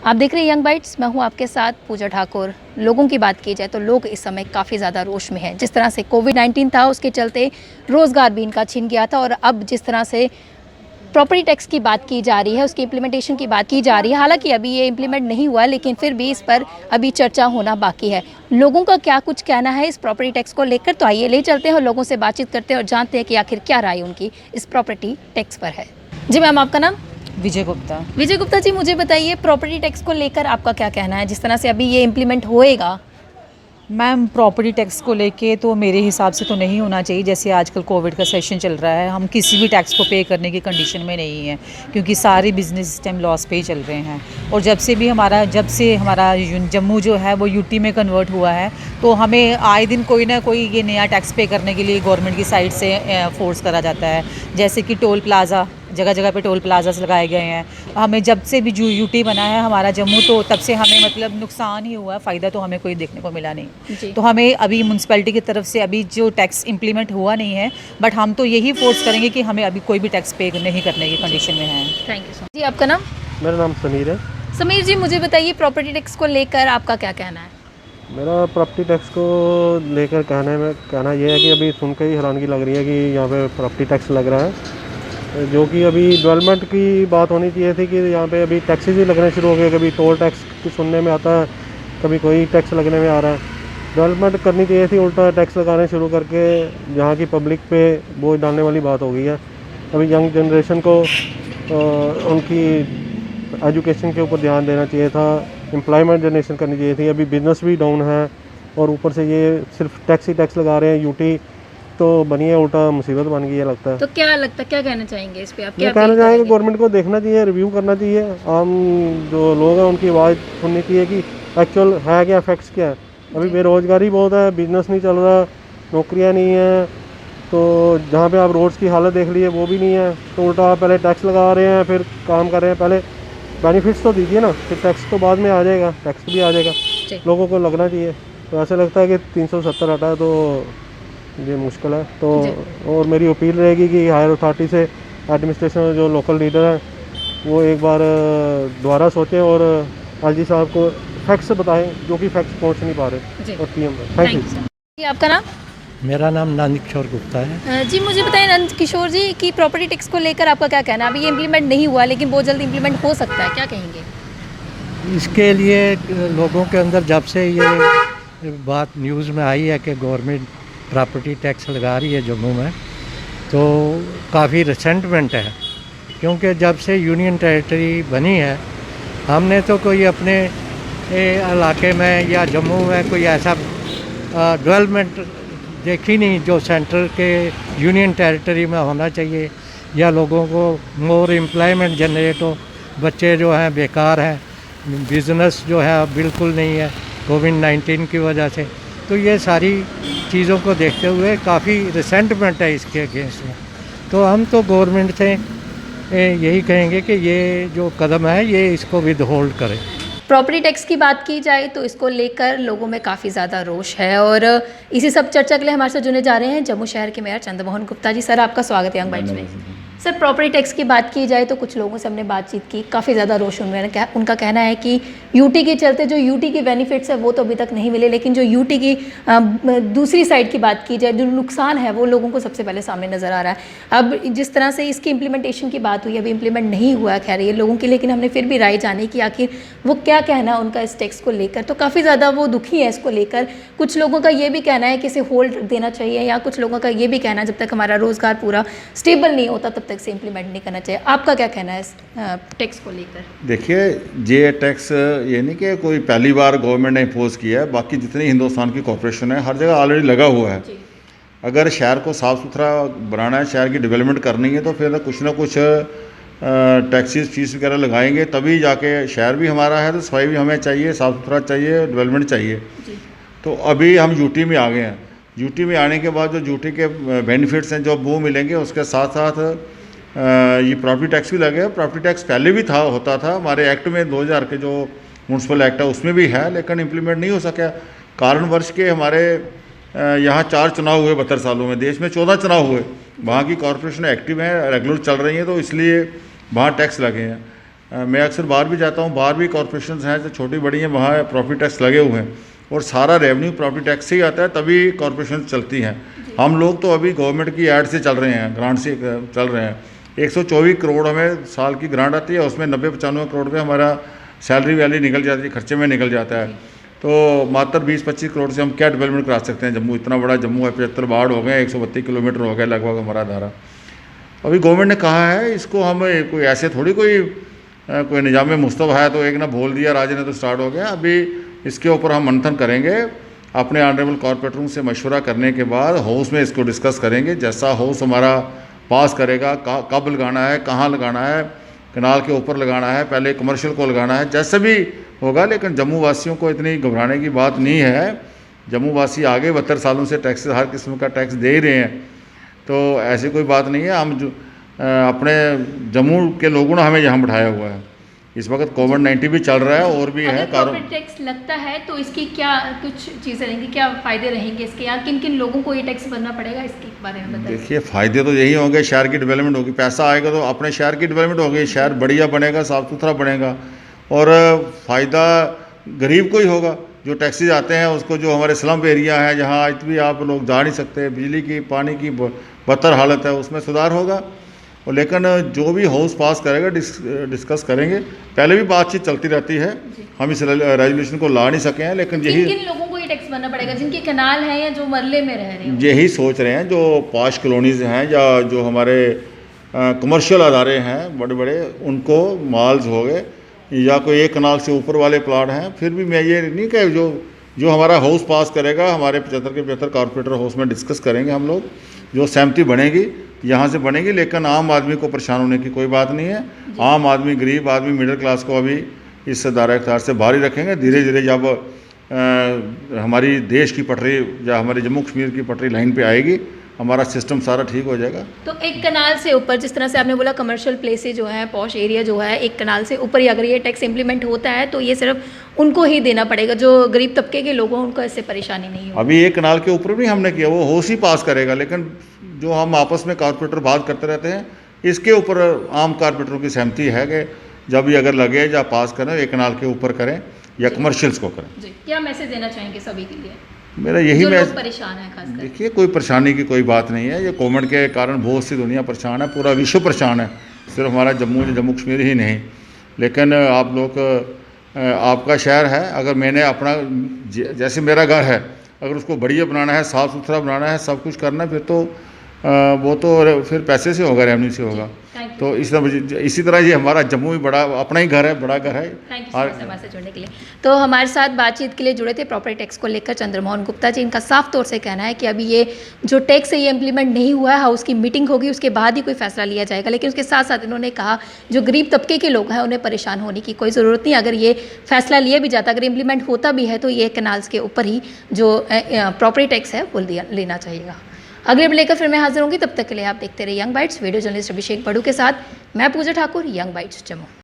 आप देख रहे हैं यंग बाइट्स, मैं हूं आपके साथ पूजा ठाकुर। लोगों की बात की जाए तो लोग इस समय काफ़ी ज़्यादा रोष में हैं। जिस तरह से कोविड-19 था, उसके चलते रोज़गार भी इनका छिन गया था, और अब जिस तरह से प्रॉपर्टी टैक्स की बात की जा रही है, उसकी इम्प्लीमेंटेशन की बात की जा रही है। हालांकि अभी ये इम्प्लीमेंट नहीं हुआ, लेकिन फिर भी इस पर अभी चर्चा होना बाकी है। लोगों का क्या कुछ कहना है इस प्रॉपर्टी टैक्स को लेकर, तो आइए ले चलते हैं और लोगों से बातचीत करते हैं और जानते हैं कि आखिर क्या राय उनकी इस प्रॉपर्टी टैक्स पर है। जी मैम, आपका नाम? विजय गुप्ता। विजय गुप्ता जी, मुझे बताइए प्रॉपर्टी टैक्स को लेकर आपका क्या कहना है, जिस तरह से अभी ये इम्प्लीमेंट होएगा? मैम, प्रॉपर्टी टैक्स को लेके तो मेरे हिसाब से तो नहीं होना चाहिए। जैसे आजकल कोविड का सेशन चल रहा है, हम किसी भी टैक्स को पे करने की कंडीशन में नहीं है, क्योंकि सारे बिजनेस इस टाइम लॉस पे ही चल रहे हैं। और जब से हमारा जम्मू जो है वो यूटी में कन्वर्ट हुआ है, तो हमें आए दिन कोई ना कोई ये नया टैक्स पे करने के लिए गवर्नमेंट की साइड से फोर्स करा जाता है। जैसे कि टोल प्लाज़ा, जगह जगह पे टोल प्लाजास लगाए गए हैं। हमें जब से भी जो यूटी बना है हमारा जम्मू, तो तब से हमें मतलब नुकसान ही हुआ है, फ़ायदा तो हमें कोई देखने को मिला नहीं। तो हमें अभी म्यूनसिपैलिटी की तरफ से अभी जो टैक्स इम्प्लीमेंट हुआ नहीं है, बट हम तो यही फोर्स करेंगे कि हमें अभी कोई भी टैक्स पे नहीं करने की कंडीशन में है। Thank you so much. जी, आपका नाम? मेरा नाम समीर है। समीर जी, मुझे बताइए प्रॉपर्टी टैक्स को लेकर आपका क्या कहना है? मेरा प्रॉपर्टी टैक्स को लेकर कहना ये है कि अभी सुन के ही हैरानगी लग रही है कि यहाँ पे प्रॉपर्टी टैक्स लग रहा है, जो कि अभी डेवलपमेंट की बात होनी चाहिए थी कि यहाँ पे अभी टैक्सेस ही लगने शुरू हो गए। कभी टोल टैक्स की सुनने में आता है, कभी कोई टैक्स लगने में आ रहा है। डेवलपमेंट करनी चाहिए थी, उल्टा टैक्स लगाने शुरू करके यहाँ की पब्लिक पे बोझ डालने वाली बात हो गई है। अभी यंग जनरेशन को उनकी एजुकेशन के ऊपर ध्यान देना चाहिए था, एम्प्लॉयमेंट जनरेशन करनी चाहिए थी। अभी बिज़नेस भी डाउन है और ऊपर से ये सिर्फ टैक्स ही टैक्स लगा रहे हैं। यूटी तो बनी है, उल्टा मुसीबत बन गई है लगता है। तो क्या लगता है, क्या कहना चाहेंगे इस पे आप? क्या कहना चाहेंगे, गवर्नमेंट को देखना चाहिए, रिव्यू करना चाहिए। आम जो लोग हैं उनकी आवाज़ सुननी चाहिए कि एक्चुअल है क्या, फैक्ट्स क्या है। अभी बेरोज़गारी बहुत है, बिज़नेस नहीं चल रहा, नौकरियाँ नहीं हैं। तो जहाँ पे आप रोड्स की हालत देख लीजिए, वो भी नहीं है। तो उल्टा आप पहले टैक्स लगा रहे हैं, फिर काम कर रहे हैं। पहले बेनिफिट्स तो दीजिए ना, फिर टैक्स तो बाद में आ जाएगा, टैक्स भी आ जाएगा। लोगों को लगना चाहिए। तो ऐसा लगता है कि 370 हटा है तो ये मुश्किल है। तो और मेरी अपील रहेगी कि हायर अथॉरिटी से एडमिनिस्ट्रेशन जो लोकल लीडर हैं वो एक बार दोबारा सोचें और एलजी साहब को फैक्ट्स बताएं, जो कि फैक्ट्स पहुंच नहीं पा रहे। और पीएम, थैंक यू। जी, आपका नाम? मेरा नाम नंद किशोर गुप्ता है। जी, मुझे बताइए नंद किशोर जी कि प्रॉपर्टी टैक्स को लेकर आपका क्या कहना है? अभी ये इम्प्लीमेंट नहीं हुआ, लेकिन बहुत जल्द इम्प्लीमेंट हो सकता है, क्या कहेंगे? इसके लिए लोगों के अंदर जब से ये बात न्यूज़ में आई है कि गवर्नमेंट प्रॉपर्टी टैक्स लगा रही है जम्मू में, तो काफ़ी रिसेंटमेंट है। क्योंकि जब से यूनियन टेरिटरी बनी है, हमने तो कोई अपने इलाके में या जम्मू में कोई ऐसा डेवलपमेंट देखी नहीं जो सेंटर के यूनियन टेरिटरी में होना चाहिए, या लोगों को मोर एम्प्लॉयमेंट जनरेट हो। बच्चे जो हैं बेकार हैं, बिज़नेस जो है अब बिल्कुल नहीं है कोविड-19 की वजह से। तो ये सारी चीज़ों को देखते हुए काफ़ी रिसेंटमेंट है इसके अगेंस्ट में। तो हम तो गवर्नमेंट से यही कहेंगे कि ये जो कदम है ये इसको विद होल्ड करें। प्रॉपर्टी टैक्स की बात की जाए तो इसको लेकर लोगों में काफ़ी ज़्यादा रोष है, और इसी सब चर्चा के लिए हमारे साथ जुड़ने जा रहे हैं जम्मू शहर के मेयर चंद्रमोहन गुप्ता जी। सर, आपका स्वागत है यंग बाइट्स में। सर, प्रॉपर्टी टैक्स की बात की जाए तो कुछ लोगों से हमने बातचीत की, काफ़ी ज़्यादा रोष उनका कहना है कि यूटी के चलते जो यूटी के बेनिफिट्स है वो तो अभी तक नहीं मिले, लेकिन जो यूटी की दूसरी साइड की बात की जाए, जो नुकसान है वो लोगों को सबसे पहले सामने नज़र आ रहा है। अब जिस तरह से इसकी इम्प्लीमेंटेशन की बात हुई, अभी इम्प्लीमेंट नहीं हुआ है खैर ये लोगों के, लेकिन हमने फिर भी राय जानी कि आखिर वो क्या कहना है उनका इस टैक्स को लेकर। तो काफ़ी ज़्यादा वो दुखी है इसको लेकर। कुछ लोगों का ये भी कहना है कि इसे होल्ड देना चाहिए, या कुछ लोगों का ये भी कहना है जब तक हमारा रोज़गार पूरा स्टेबल नहीं होता तब तक से इम्प्लीमेंट नहीं करना चाहिए। आपका क्या कहना है इस टैक्स को लेकर? देखिए, ये टैक्स ये नहीं कि कोई पहली बार गवर्नमेंट ने इम्पोज किया है। बाकी जितनी हिंदुस्तान की कॉर्पोरेशन है हर जगह ऑलरेडी लगा हुआ है। अगर शहर को साफ़ सुथरा बनाना है, शहर की डेवलपमेंट करनी है, तो फिर कुछ ना कुछ टैक्सेस फीस वगैरह लगाएंगे, तभी जाके शहर भी हमारा है तो सफाई भी हमें चाहिए, साफ़ सुथरा चाहिए, डेवलपमेंट चाहिए। तो अभी हम यूटी में आ गए हैं। यूटी में आने के बाद जो यूटी के बेनिफिट्स हैं जो वो मिलेंगे, उसके साथ साथ ये प्रॉपर्टी टैक्स भी लगेगा। प्रॉपर्टी टैक्स पहले भी होता था हमारे एक्ट में, 2000 के जो म्यूनसिपल एक्ट है उसमें भी है, लेकिन इम्प्लीमेंट नहीं हो सका कारणवश के। हमारे यहाँ 4 चुनाव हुए 72 सालों में, देश में 14 चुनाव हुए। वहाँ की कॉरपोरेशन एक्टिव हैं, रेगुलर चल रही हैं, तो इसलिए वहाँ टैक्स लगे हैं। मैं अक्सर बाहर भी जाता हूँ, बाहर भी कॉरपोरेशन हैं जो छोटी बड़ी हैं, वहाँ प्रॉपर्टी टैक्स लगे हुए हैं और सारा रेवेन्यू प्रॉपर्टी टैक्स से ही आता है, तभी कॉरपोरेशन चलती हैं। हम लोग तो अभी गवर्नमेंट की ऐड से चल रहे हैं, ग्रांट से चल रहे हैं। 124 करोड़ हमें साल की ग्रांट आती है, उसमें 90-95 करोड़ रुपये हमारा सैलरी वैली निकल जाती है, खर्चे में निकल जाता है। तो मात्र 20-25 करोड़ से हम क्या डेवलपमेंट करा सकते हैं? जम्मू इतना बड़ा जम्मू है, 75 वार्ड हो गए, 132 किलोमीटर हो गया लगभग हमारा दायरा। अभी गवर्नमेंट ने कहा है इसको हम कोई ऐसे थोड़ी कोई निजाम मुस्तफ़ा है तो एक ना बोल दिया राजे ने तो स्टार्ट हो गया। अभी इसके ऊपर हम मंथन करेंगे, अपने ऑनरेबल कॉर्पोरेटरों से मशवरा करने के बाद हाउस में इसको डिस्कस करेंगे। जैसा हाउस हमारा पास करेगा, कब लगाना है, कहाँ लगाना है, कनाल के ऊपर लगाना है, पहले कमर्शियल को लगाना है, जैसे भी होगा। लेकिन जम्मू वासियों को इतनी घबराने की बात नहीं है। जम्मू वासी आगे 72 सालों से टैक्स, हर किस्म का टैक्स दे ही रहे हैं, तो ऐसी कोई बात नहीं है। हम जो अपने जम्मू के लोगों ने हमें यहाँ बिठाया हुआ है। इस वक्त कोविड-19 भी चल रहा है और भी है। अगर कॉर्पोरेट टैक्स लगता है तो इसकी क्या कुछ चीज़ें रहेंगी, क्या फ़ायदे रहेंगे इसके, या किन किन लोगों को ये टैक्स भरना पड़ेगा, इसके बारे में बताइए। देखिए, फ़ायदे तो यही होंगे, शहर की डेवलपमेंट होगी, पैसा आएगा तो अपने शहर की डेवलपमेंट होगी, शहर बढ़िया बनेगा, साफ़ सुथरा बनेगा। और फ़ायदा गरीब को ही होगा जो टैक्सेज आते हैं उसको। जो हमारे स्लम एरिया है जहाँ आज भी आप लोग जा नहीं सकते, बिजली की पानी की बदतर हालत है, उसमें सुधार होगा। और लेकिन जो भी हाउस पास करेगा डिस्कस करेंगे। पहले भी बातचीत चलती रहती है, हम इस रेजोल्यूशन को ला नहीं सके हैं, लेकिन यही किन लोगों को ये टैक्स भरना पड़ेगा, जिनके कनाल हैं या जो मरले में रह रहे हैं? यही सोच रहे हैं जो पॉश कॉलोनीज़ हैं या जो हमारे कमर्शियल अदारे हैं बड़े बड़े, उनको माल्स हो गए या कोई एक कनाल से ऊपर वाले प्लाट हैं। फिर भी मैं ये नहीं कह, जो हमारा हाउस पास करेगा, हमारे 75 के 75 कॉर्पोरेटर हाउस में डिस्कस करेंगे हम लोग, जो सहमति बनेगी यहाँ से बनेगी। लेकिन आम आदमी को परेशान होने की कोई बात नहीं है। आम आदमी, गरीब आदमी, मिडिल क्लास को अभी इस दायरा इख्तियार से बाहर ही रखेंगे। धीरे धीरे जब हमारी देश की पटरी या हमारे जम्मू कश्मीर की पटरी लाइन पे आएगी, हमारा सिस्टम सारा ठीक हो जाएगा। तो एक कनाल से ऊपर, जिस तरह से आपने बोला कमर्शियल प्लेसेस जो है, पॉश एरिया जो है, एक कनाल से ऊपर ही अगर ये टैक्स इम्प्लीमेंट होता है तो ये सिर्फ उनको ही देना पड़ेगा, जो गरीब तबके के लोगों उनको इससे परेशानी नहीं होगी। अभी एक कनाल के ऊपर भी हमने किया, वो हाउस ही पास करेगा। लेकिन जो हम आपस में कॉर्पोरेटर बात करते रहते हैं, इसके ऊपर आम कॉर्पोरेटरों की सहमति है कि जब भी अगर लगे या पास करें, एक कनाल के ऊपर करें या कमर्शियल्स को करें। जी, क्या मैसेज देना चाहेंगे सभी के लिए, मेरा यही जो मैं लोग परेशान है खासकर? देखिए, कोई परेशानी की कोई बात नहीं है। ये कोविड के कारण बहुत सी दुनिया परेशान है, पूरा विश्व परेशान है, सिर्फ हमारा जम्मू कश्मीर ही नहीं। लेकिन आप लोग, आपका शहर है, अगर मैंने अपना, जैसे मेरा घर है, अगर उसको बढ़िया बनाना है, साफ़ सुथरा बनाना है, सब कुछ करना है, फिर तो वो तो फिर पैसे से होगा, रेवेन्यू से होगा। तो इसी तरह ये हमारा जम्मू भी बड़ा अपना ही घर है, बड़ा घर है। थैंक यू सो मच हमारे से जुड़ने के लिए। तो हमारे साथ बातचीत के लिए जुड़े थे प्रॉपर्टी टैक्स को लेकर चंद्रमोहन गुप्ता जी। इनका साफ तौर से कहना है कि अभी ये जो टैक्स है ये इम्प्लीमेंट नहीं हुआ है, हाउस की मीटिंग होगी उसके बाद ही कोई फैसला लिया जाएगा। लेकिन उसके साथ साथ इन्होंने कहा जो गरीब तबके के लोग हैं उन्हें परेशान होने की कोई ज़रूरत नहीं। अगर ये फैसला लिया भी जाता, अगर इम्प्लीमेंट होता भी है, तो ये कनाल्स के ऊपर ही जो प्रॉपर्टी टैक्स है वो लेना चाहिएगा। अगले अपडेट लेकर फिर मैं हाजिर होंगी, तब तक के लिए आप देखते रहिए यंग बाइट्स। वीडियो जर्नलिस्ट अभिषेक बड़ू के साथ मैं पूजा ठाकुर, यंग बाइट्स जम्मू।